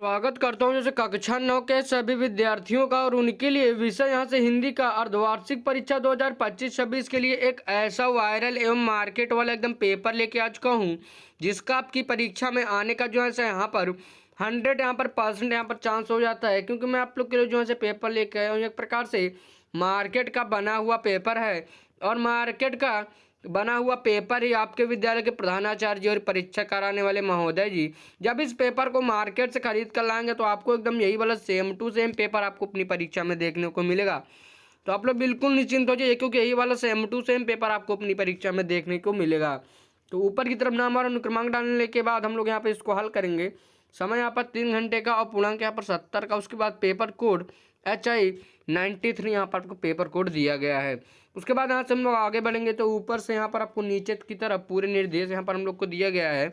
स्वागत करता हूं जैसे कक्षा 9 के सभी विद्यार्थियों का और उनके लिए विषय यहाँ से हिंदी का अर्धवार्षिक परीक्षा 2025-26 के लिए एक ऐसा वायरल एवं मार्केट वाला एकदम पेपर लेके आ चुका हूँ जिसका आपकी परीक्षा में आने का जो है से यहाँ पर 100 यहाँ पर परसेंट यहाँ पर चांस हो जाता है, क्योंकि मैं आप लोग के लिए जो है से पेपर लेके आया हूँ। एक प्रकार से मार्केट का बना हुआ पेपर है और मार्केट का बना हुआ पेपर ही आपके विद्यालय के प्रधानाचार्य और परीक्षा कराने वाले महोदय जी जब इस पेपर को मार्केट से खरीद कर लाएंगे तो आपको एकदम यही वाला सेम टू सेम पेपर आपको अपनी परीक्षा में देखने को मिलेगा। तो आप लोग बिल्कुल निश्चिंत हो जाइए, क्योंकि यही वाला सेम टू सेम पेपर आपको अपनी परीक्षा में देखने को मिलेगा। तो ऊपर की तरफ नाम और अनुक्रमांक डालने के बाद हम लोग यहाँ पर इसको हल करेंगे। समय यहाँ पर 3 घंटे का और पूर्णांक यहाँ पर 70 का। उसके बाद पेपर कोड HI93 यहाँ पर आपको पेपर कोड दिया गया है। उसके बाद यहाँ से हम लोग आगे बढ़ेंगे तो ऊपर से यहाँ पर आपको नीचे की तरफ पूरे निर्देश यहाँ पर हम लोग को दिया गया है,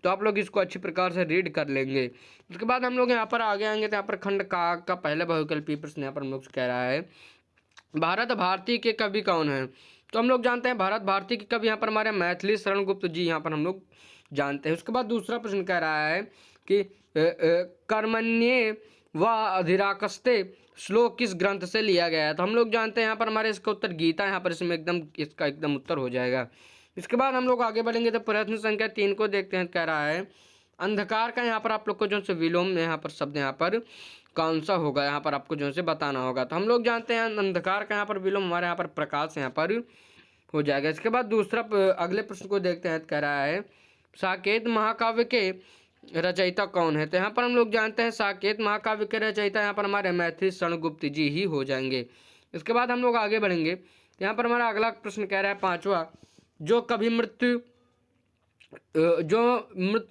तो आप लोग इसको अच्छी प्रकार से रीड कर लेंगे। उसके बाद हम लोग यहाँ पर आगे आएंगे तो यहाँ पर खंड का पहला बहुविकल्पीय प्रश्न यहाँ पर हम लोग से कह रहा है भारत भारती के कवि कौन है। तो हम लोग जानते हैं भारत भारती के कवि यहाँ पर हमारे मैथिली शरण गुप्त जी यहाँ पर हम लोग जानते हैं। उसके बाद दूसरा प्रश्न कह रहा है कि कर्मण्ये व अधिराकस्ते श्लोक किस ग्रंथ से लिया गया है। तो हम लोग जानते हैं यहाँ पर हमारे इसका उत्तर गीता यहाँ पर इसमें एकदम इसका एकदम उत्तर हो जाएगा। इसके बाद हम लोग आगे बढ़ेंगे तो प्रश्न संख्या 3 को देखते हैं। कह रहा है अंधकार का यहाँ पर आप लोग को जो से विलोम में यहाँ पर शब्द यहाँ पर कौन सा होगा, यहाँ पर आपको जो से बताना होगा। तो हम लोग जानते हैं अंधकार का यहाँ पर विलोम हमारे यहाँ पर प्रकाश यहाँ पर हो जाएगा। इसके बाद दूसरा अगले प्रश्न को देखते हैं। कह रहा है साकेत महाकाव्य के रचयिता कौन है। तो यहाँ पर हम लोग जानते हैं साकेत महाकाव्य के रचयिता यहाँ पर हमारे मैथिली शरण गुप्त जी ही हो जाएंगे। इसके बाद हम लोग आगे बढ़ेंगे। यहाँ पर हमारा अगला प्रश्न कह रहा है 5वां, जो कभी मृत्यु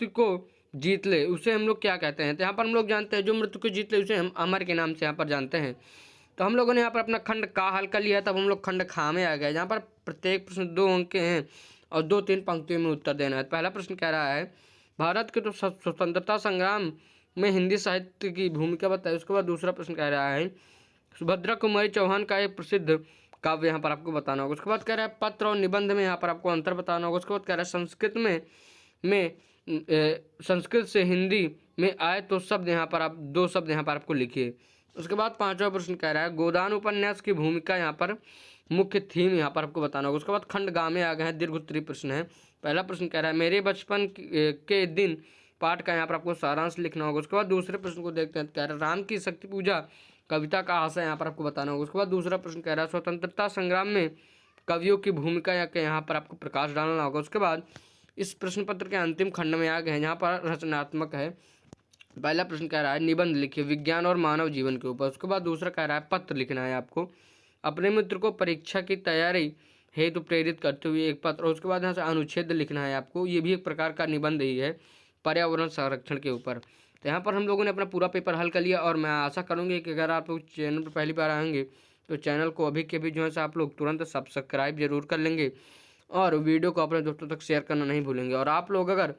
को जीत ले उसे हम लोग क्या कहते हैं। तो यहाँ पर हम लोग जानते हैं जो मृत्यु को जीत ले उसे हम अमर के नाम से यहाँ पर जानते हैं। तो हम लोगों ने यहाँ पर अपना खंड का हल कर लिया, तब हम लोग खंड खा में आ गए। यहाँ पर प्रत्येक प्रश्न 2 अंक के हैं और 2-3 पंक्तियों में उत्तर देना है। पहला प्रश्न कह रहा है भारत के तो स्वतंत्रता संग्राम में हिंदी साहित्य की भूमिका बताए। उसके बाद दूसरा प्रश्न कह रहा है सुभद्रा कुमारी चौहान का एक प्रसिद्ध काव्य यहाँ पर आपको बताना होगा। उसके बाद कह रहा है पत्र और निबंध में यहाँ पर आपको अंतर बताना होगा। उसके बाद कह रहा है संस्कृत से हिंदी में आए तो शब्द यहाँ पर आप 2 शब्द यहाँ पर आपको लिखिए। उसके बाद 5वां प्रश्न कह रहा है गोदान उपन्यास की भूमिका यहाँ पर मुख्य थीम यहाँ पर आपको बताना होगा। उसके बाद खंड गा में आ गए हैं, दीर्घ उत्तरीय प्रश्न है। पहला प्रश्न कह रहा है मेरे बचपन के दिन पाठ का यहाँ पर आपको सारांश लिखना होगा। उसके बाद दूसरे प्रश्न को देखते हैं। कह रहा है राम की शक्ति पूजा कविता का आशय यहाँ पर आपको बताना होगा। उसके बाद दूसरा प्रश्न कह रहा है स्वतंत्रता संग्राम में कवियों की भूमिका यहाँ पर आपको प्रकाश डालना होगा। उसके बाद इस प्रश्न पत्र के अंतिम खंड में आ गए हैं, यहाँ पर रचनात्मक है। पहला प्रश्न कह रहा है निबंध लिखिए विज्ञान और मानव जीवन के ऊपर। उसके बाद दूसरा कह रहा है पत्र लिखना है आपको अपने मित्र को परीक्षा की तैयारी हेतु प्रेरित करते हुए एक पत्र। और उसके बाद यहाँ से अनुच्छेद लिखना है आपको, ये भी एक प्रकार का निबंध ही है पर्यावरण संरक्षण के ऊपर। तो यहाँ पर हम लोगों ने अपना पूरा पेपर हल कर लिया और मैं आशा करूँगी कि अगर आप लोग चैनल पर पहली बार आएंगे तो चैनल को अभी के अभी जो है से आप लोग तुरंत सब्सक्राइब जरूर कर लेंगे और वीडियो को अपने दोस्तों तक शेयर करना नहीं भूलेंगे। और आप लोग अगर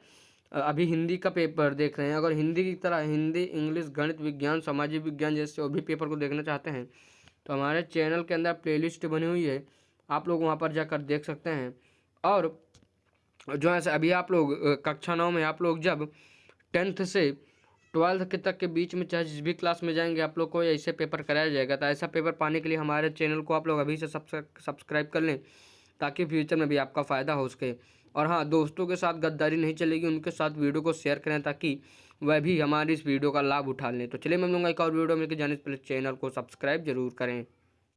अभी हिंदी का पेपर देख रहे हैं, अगर हिंदी की तरह हिंदी, इंग्लिश, गणित, विज्ञान, सामाजिक विज्ञान जैसे और भी पेपर को देखना चाहते हैं तो हमारे चैनल के अंदर प्लेलिस्ट बनी हुई है, आप लोग वहाँ पर जाकर देख सकते हैं। और जो है अभी आप लोग कक्षा 9 में आप लोग जब 10th से 12th के तक के बीच में चाहे जिस भी क्लास में जाएंगे आप लोग को ऐसे पेपर कराया जाएगा। तो ऐसा पेपर पाने के लिए हमारे चैनल को आप लोग अभी से सब्सक्राइब कर लें ताकि फ्यूचर में भी आपका फ़ायदा हो सके। और हाँ, दोस्तों के साथ गद्दारी नहीं चलेगी, उनके साथ वीडियो को शेयर करें ताकि वह भी हमारी इस वीडियो का लाभ उठा लें। तो चलिए मैं मिलूंगा एक और वीडियो में, जाने से पहले चैनल को सब्सक्राइब जरूर करें।